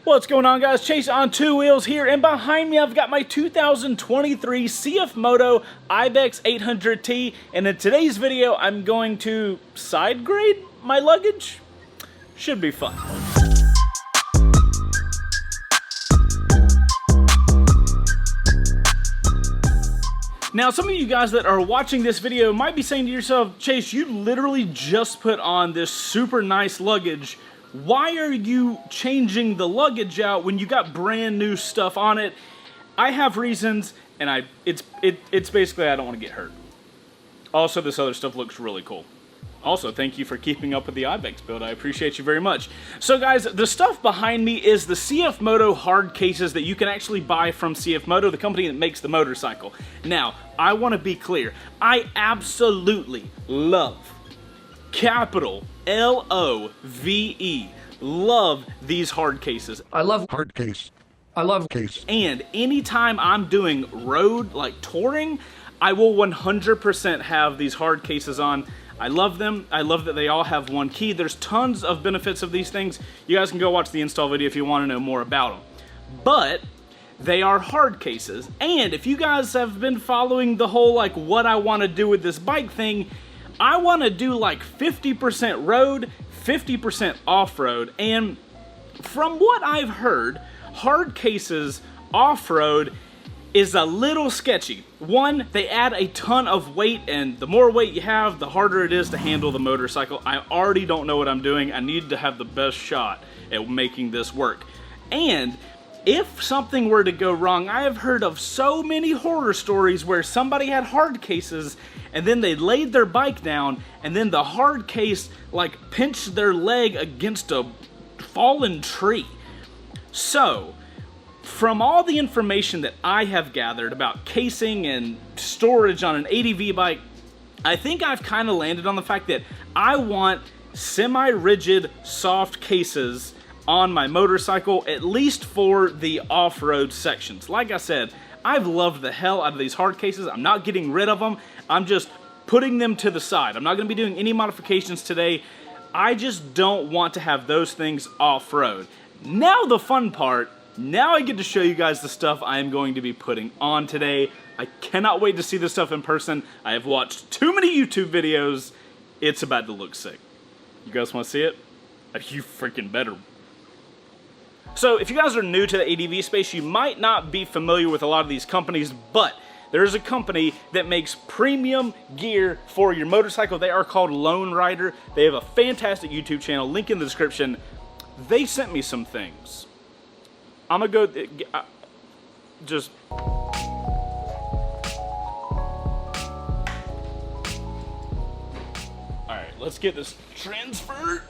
What's going on, guys? Chase on Two Wheels here, and behind me I've got my 2023 CFMOTO Ibex 800T, and in today's video I'm going to side grade my luggage. Should be fun. Now, some of you guys that are watching this video might be saying to yourself, Chase, you literally just put on this super nice luggage. Why are you changing the luggage out when you got brand new stuff on it? I have reasons, and it's basically I don't want to get hurt. Also, this other stuff looks really cool. Also, thank you for keeping up with the Ibex build. I appreciate you very much. So guys, the stuff behind me is the CFMOTO hard cases that you can actually buy from CFMOTO, the company that makes the motorcycle. Now, I want to be clear. I absolutely love, capital L-O-V-E, love these hard cases. I love hard case. I love case. And anytime I'm doing road, like touring, I will 100% have these hard cases on. I love them. I love that they all have one key. There's tons of benefits of these things. You guys can go watch the install video if you want to know more about them. But they are hard cases. And if you guys have been following the whole like what I want to do with this bike thing, I want to do like 50% road, 50% off-road. And from what I've heard, hard cases off-road is a little sketchy. One, they add a ton of weight, and the more weight you have, the harder it is to handle the motorcycle. I already don't know what I'm doing. I need to have the best shot at making this work. And if something were to go wrong, I have heard of so many horror stories where somebody had hard cases and then they laid their bike down and then the hard case like pinched their leg against a fallen tree. So, from all the information that I have gathered about casing and storage on an ADV bike, I think I've kind of landed on the fact that I want semi-rigid soft cases on my motorcycle, at least for the off-road sections. Like I said, I've loved the hell out of these hard cases. I'm not getting rid of them. I'm just putting them to the side. I'm not going to be doing any modifications today. I just don't want to have those things off-road. Now the fun part. Now I get to show you guys the stuff I am going to be putting on today. I cannot wait to see this stuff in person. I have watched too many YouTube videos. It's about to look sick. You guys want to see it? You freaking better. So if you guys are new to the ADV space, you might not be familiar with a lot of these companies, but there is a company that makes premium gear for your motorcycle. They are called Lone Rider. They have a fantastic YouTube channel, link in the description. They sent me some things. I'm gonna go, just. All right, let's get this transferred.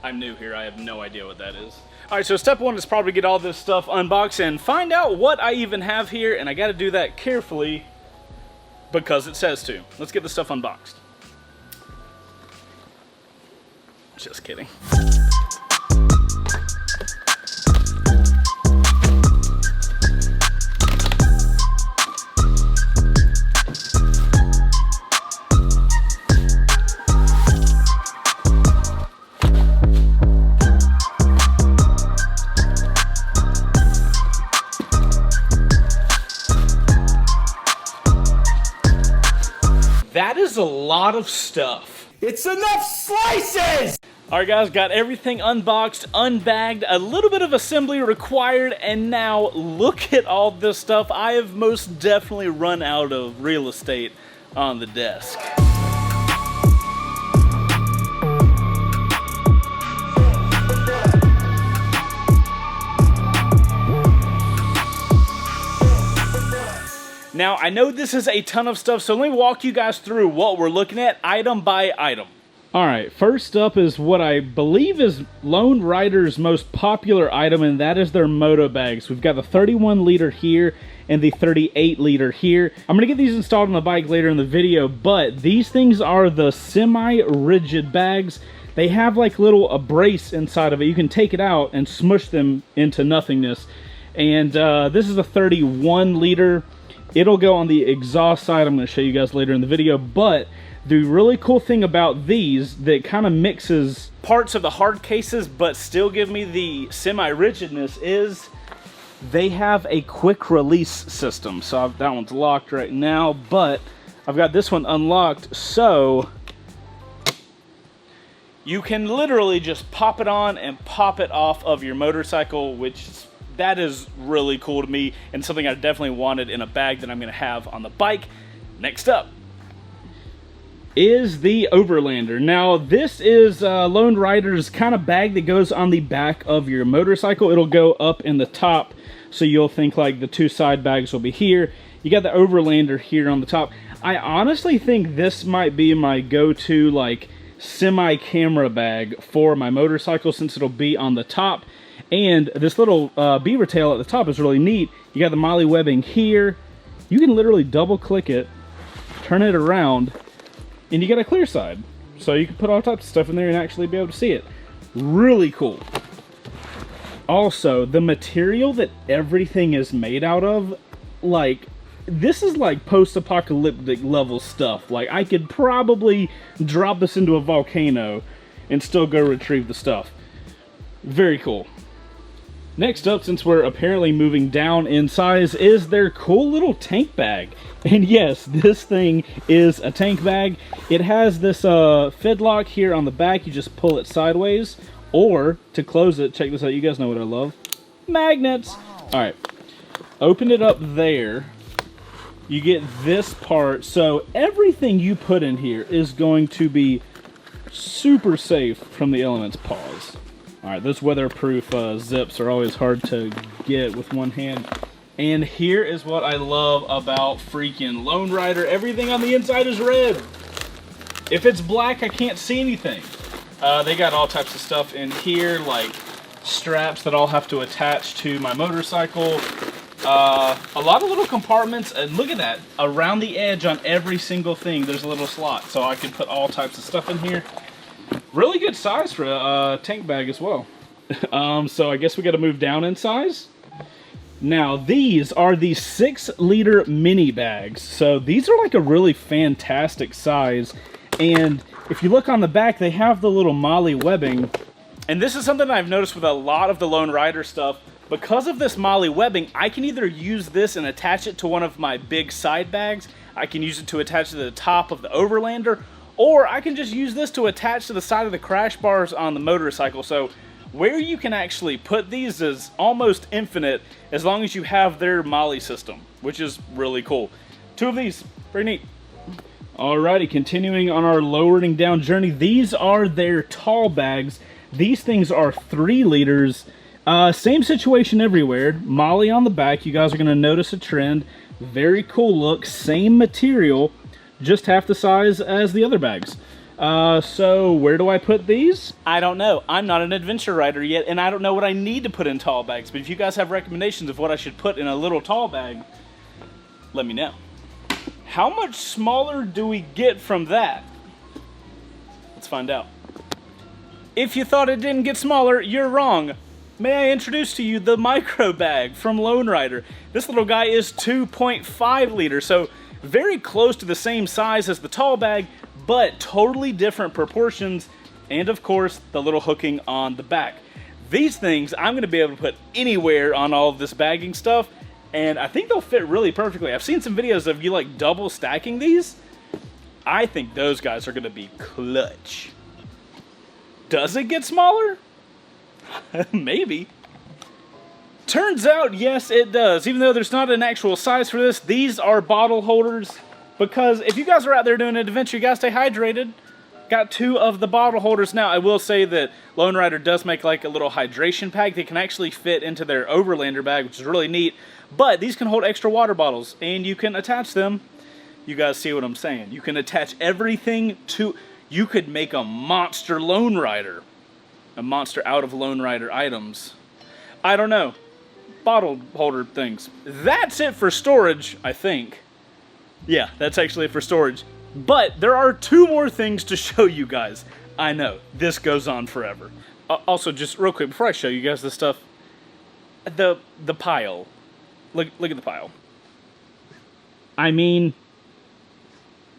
I'm new here, I have no idea what that is. All right, so step one is probably get all this stuff unboxed and find out what I even have here, and I gotta do that carefully because it says to. Let's get the stuff unboxed. Just kidding. That is a lot of stuff. It's enough slices! Alright guys, got everything unboxed, unbagged, a little bit of assembly required, and now look at all this stuff. I have most definitely run out of real estate on the desk. Now, I know this is a ton of stuff, so let me walk you guys through what we're looking at item by item. All right, first up is what I believe is Lone Rider's most popular item, and that is their moto bags. We've got the 31 liter here and the 38 liter here. I'm gonna get these installed on the bike later in the video, but these things are the semi-rigid bags. They have like a brace inside of it. You can take it out and smush them into nothingness. And this is a 31 liter. It'll go on the exhaust side. I'm gonna show you guys later in the video, but The really cool thing about these that kind of mixes parts of the hard cases but still give me the semi-rigidness is they have a quick release system. So that one's locked right now, but I've got this one unlocked, so you can literally just pop it on and pop it off of your motorcycle, which that is really cool to me and something I definitely wanted in a bag that I'm going to have on the bike. Next up is the Overlander. Now, this is Lone Rider's kind of bag that goes on the back of your motorcycle. It'll go up in the top, so you'll think like the two side bags will be here. You got the Overlander here on the top. I honestly think this might be my go-to like semi-camera bag for my motorcycle, since it'll be on the top. And this little beaver tail at the top is really neat. You got the MOLLE webbing here. You can literally double click it, turn it around, and you got a clear side. So you can put all types of stuff in there and actually be able to see it. Really cool. Also, the material that everything is made out of, like, this is like post-apocalyptic level stuff. Like, I could probably drop this into a volcano and still go retrieve the stuff. Very cool. Next up, since we're apparently moving down in size, is their cool little tank bag. And yes, this thing is a tank bag. It has this fidlock here on the back. You just pull it sideways. Or, to close it, check this out, you guys know what I love. Magnets! Alright, open it up there. You get this part. So everything you put in here is going to be super safe from the elements' paws. Alright, those weatherproof zips are always hard to get with one hand. And here is what I love about freaking Lone Rider. Everything on the inside is red. If it's black, I can't see anything. They got all types of stuff in here, like straps that I'll have to attach to my motorcycle. A lot of little compartments, and look at that. Around the edge on every single thing, there's a little slot, so I can put all types of stuff in here. Really good size for a tank bag as well. So I guess we got to move down in size. Now, these are the 6-liter mini bags. So these are like a really fantastic size. And if you look on the back, they have the little MOLLE webbing. And this is something I've noticed with a lot of the Lone Rider stuff. Because of this MOLLE webbing, I can either use this and attach it to one of my big side bags. I can use it to attach to the top of the Overlander. Or I can just use this to attach to the side of the crash bars on the motorcycle. So where you can actually put these is almost infinite as long as you have their MOLLE system, which is really cool. 2 of these, pretty neat. Alrighty, continuing on our lowering down journey. These are their tall bags. These things are 3 liters. Same situation everywhere. MOLLE on the back. You guys are going to notice a trend. Very cool look. Same material. Just half the size as the other bags. So where do I put these? I don't know. I'm not an adventure rider yet, and I don't know what I need to put in tall bags. But if you guys have recommendations of what I should put in a little tall bag, let me know. How much smaller do we get from that? Let's find out. If you thought it didn't get smaller, you're wrong. May I introduce to you the micro bag from Lone Rider. This little guy is 2.5 liters, so very close to the same size as the tall bag, but totally different proportions, and of course, the little hooking on the back. These things I'm going to be able to put anywhere on all of this bagging stuff, and I think they'll fit really perfectly. I've seen some videos of you like double stacking these. I think those guys are going to be clutch. Does it get smaller? Maybe. Turns out, yes, it does. Even though there's not an actual size for this, these are bottle holders. Because if you guys are out there doing an adventure, you gotta stay hydrated. Got 2 of the bottle holders. Now, I will say that Lone Rider does make like a little hydration pack. They can actually fit into their Overlander bag, which is really neat. But these can hold extra water bottles, and you can attach them. You guys see what I'm saying. You can attach everything to... You could make a monster Lone Rider. A monster out of Lone Rider items. I don't know. Bottle holder things. That's it for storage, I think. Yeah, that's actually it for storage. But there are 2 more things to show you guys. I know, this goes on forever. Also, just real quick, before I show you guys this stuff, the pile. Look at the pile. I mean,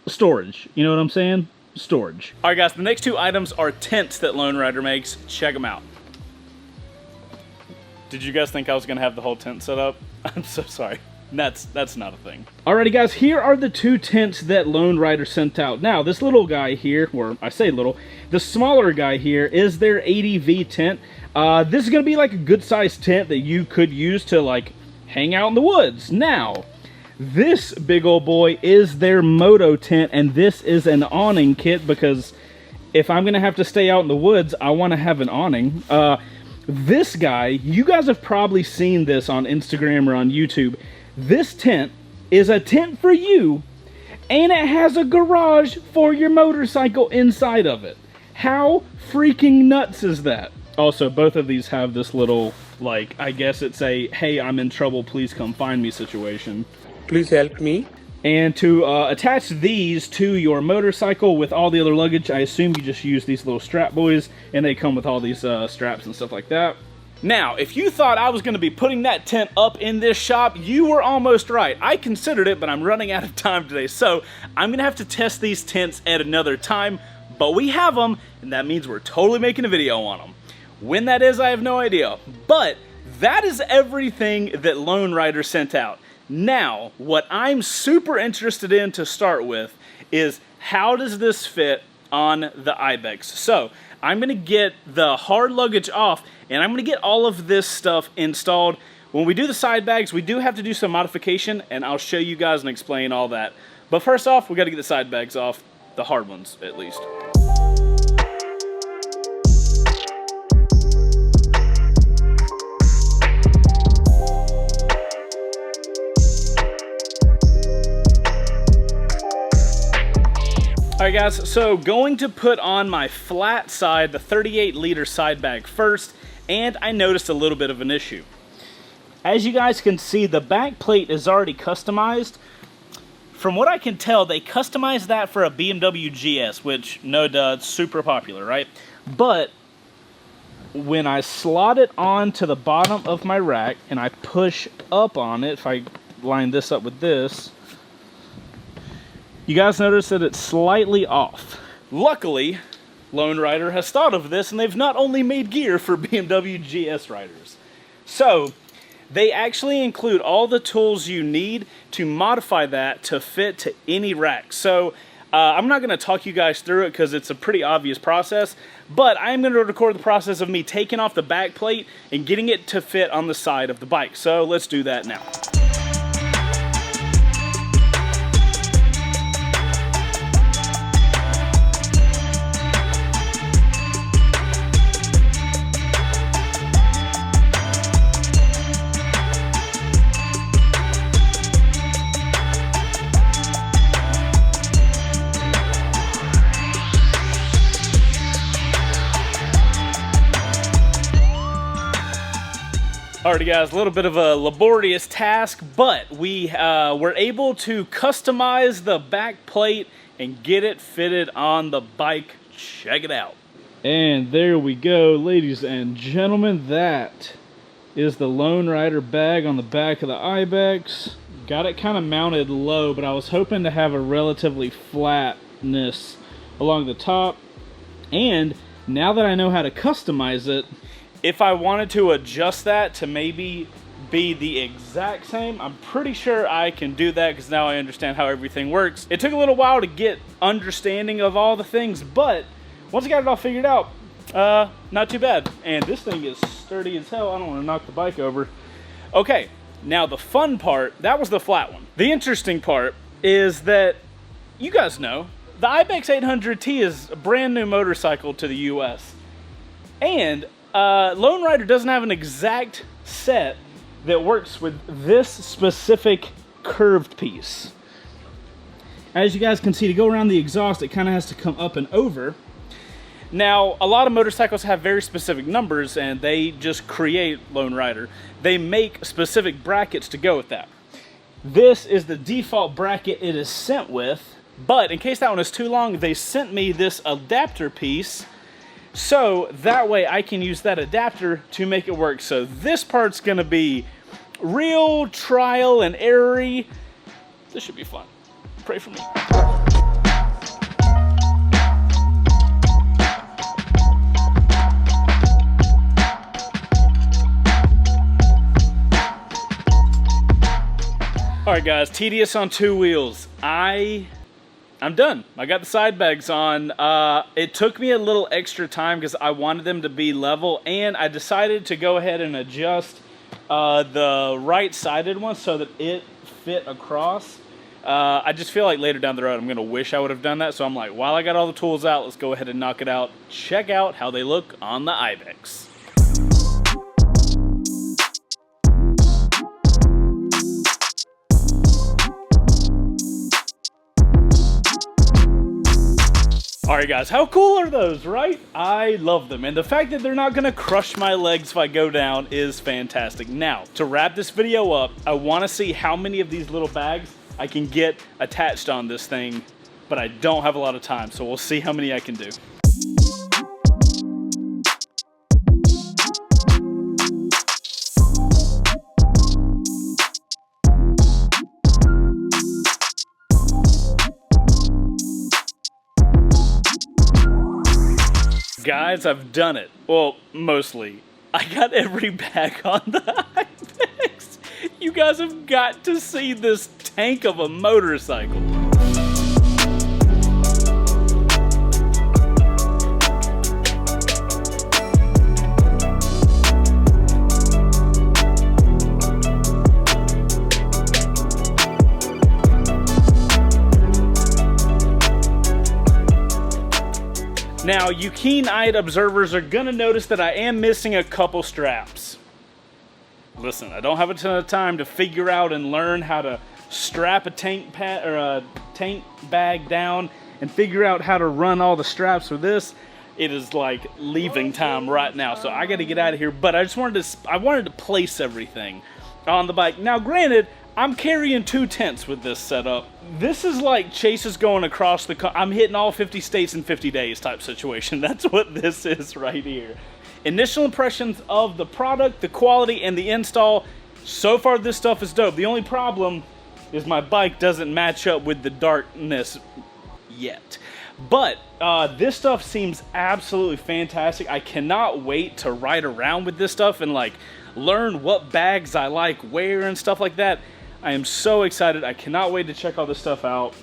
storage. You know what I'm saying? Storage. All right, guys, the next two items are tents that Lone Rider makes. Check them out. Did you guys think I was gonna have the whole tent set up? I'm so sorry. That's not a thing. Alrighty, guys, here are the two tents that Lone Rider sent out. Now, this little guy here, or I say little, the smaller guy here is their 80V tent. This is gonna be like a good-sized tent that you could use to like hang out in the woods. Now, this big old boy is their moto tent, and this is an awning kit because if I'm gonna have to stay out in the woods, I wanna have an awning. This guy, you guys have probably seen this on Instagram or on YouTube. This tent is a tent for you, and it has a garage for your motorcycle inside of it. How freaking nuts is that? Also, both of these have this little, like, I guess it's a, hey, I'm in trouble, please come find me situation. Please help me. And to attach these to your motorcycle with all the other luggage, I assume you just use these little strap boys, and they come with all these straps and stuff like that. Now, if you thought I was going to be putting that tent up in this shop, you were almost right. I considered it, but I'm running out of time today, so I'm going to have to test these tents at another time, but we have them, and that means we're totally making a video on them. When that is, I have no idea, but that is everything that Lone Rider sent out. Now, what I'm super interested in to start with is how does this fit on the Ibex? So, I'm going to get the hard luggage off, and I'm going to get all of this stuff installed. When we do the side bags, we do have to do some modification, and I'll show you guys and explain all that. But first off, we got to get the side bags off, the hard ones at least. Alright guys, so going to put on my flat side, the 38-liter side bag first, and I noticed a little bit of an issue. As you guys can see, the back plate is already customized. From what I can tell, they customized that for a BMW GS, which, no duh, it's super popular, right? But when I slot it onto the bottom of my rack and I push up on it, if I line this up with this, you guys notice that it's slightly off. Luckily, Lone Rider has thought of this, and they've not only made gear for BMW GS riders. So, they actually include all the tools you need to modify that to fit to any rack. So, I'm not going to talk you guys through it because it's a pretty obvious process, but I'm going to record the process of me taking off the back plate and getting it to fit on the side of the bike. So, let's do that now. Alrighty guys, a little bit of a laborious task, but we were able to customize the back plate and get it fitted on the bike. Check it out. And there we go, ladies and gentlemen. That is the Lone Rider bag on the back of the Ibex. Got it kind of mounted low, but I was hoping to have a relatively flatness along the top. And now that I know how to customize it, if I wanted to adjust that to maybe be the exact same, I'm pretty sure I can do that because now I understand how everything works. It took a little while to get understanding of all the things, but once I got it all figured out, not too bad. And this thing is sturdy as hell. I don't want to knock the bike over. Okay, now the fun part, that was the flat one. The interesting part is that, you guys know, the Ibex 800T is a brand new motorcycle to the US. And Lone Rider doesn't have an exact set that works with this specific curved piece. As you guys can see, to go around the exhaust, it kind of has to come up and over. Now, a lot of motorcycles have very specific numbers, and they just create Lone Rider. They make specific brackets to go with that. This is the default bracket it is sent with, but in case that one is too long, they sent me this adapter piece, so that way I can use that adapter to make it work. So this part's gonna be real trial and error-y. This should be fun. Pray for me. Alright guys, tedious on two wheels. I'm done. I got the side bags on. It took me a little extra time because I wanted them to be level, and I decided to go ahead and adjust the right-sided one so that it fit across. I just feel like later down the road I'm going to wish I would have done that, so I'm like, while I got all the tools out, let's go ahead and knock it out. Check out how they look on the Ibex. Alright guys, how cool are those, right? I love them, and the fact that they're not going to crush my legs if I go down is fantastic. Now, to wrap this video up, I want to see how many of these little bags I can get attached on this thing, but I don't have a lot of time, so we'll see how many I can do. Guys, I've done it. Well, mostly. I got every bag on the Ibex. You guys have got to see this tank of a motorcycle. Now, you keen-eyed observers are gonna notice that I am missing a couple straps. Listen, I don't have a ton of time to figure out and learn how to strap a tank bag down and figure out how to run all the straps for this. It is like leaving time right now, so I gotta get out of here. But I wanted to place everything on the bike. Now, granted, I'm carrying 2 tents with this setup. This is like Chase is going across I'm hitting all 50 states in 50 days type situation. That's what this is right here. Initial impressions of the product, the quality, and the install. So far, this stuff is dope. The only problem is my bike doesn't match up with the darkness yet. But this stuff seems absolutely fantastic. I cannot wait to ride around with this stuff and like learn what bags I like, wear, and stuff like that. I am so excited. I cannot wait to check all this stuff out.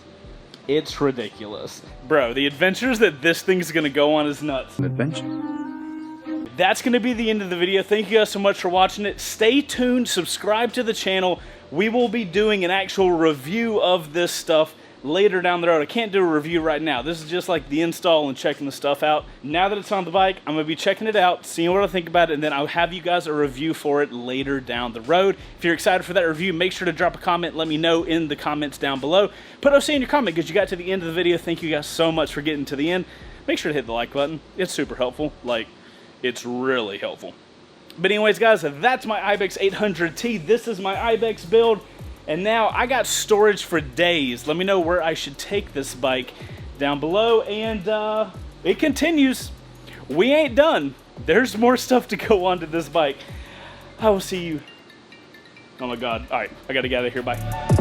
It's ridiculous. Bro, the adventures that this thing's gonna go on is nuts. An adventure. That's gonna be the end of the video. Thank you guys so much for watching it. Stay tuned, subscribe to the channel. We will be doing an actual review of this stuff later down the road. I can't do a review right now. This is just like the install and checking the stuff out. Now that it's on the bike, I'm gonna be checking it out, seeing what I think about it, and then I'll have you guys a review for it later down the road. If you're excited for that review, make sure to drop a comment. Let me know in the comments down below. Put OC in your comment because you got to the end of the video. Thank you guys so much for getting to the end. Make sure to hit the like button. It's super helpful. Like, it's really helpful. But anyways, guys, that's my Ibex 800T. This is my Ibex build. And now I got storage for days. Let me know where I should take this bike down below. And it continues. We ain't done. There's more stuff to go on to this bike. I will see you. Oh my God. All right, I gotta get out of here. Bye.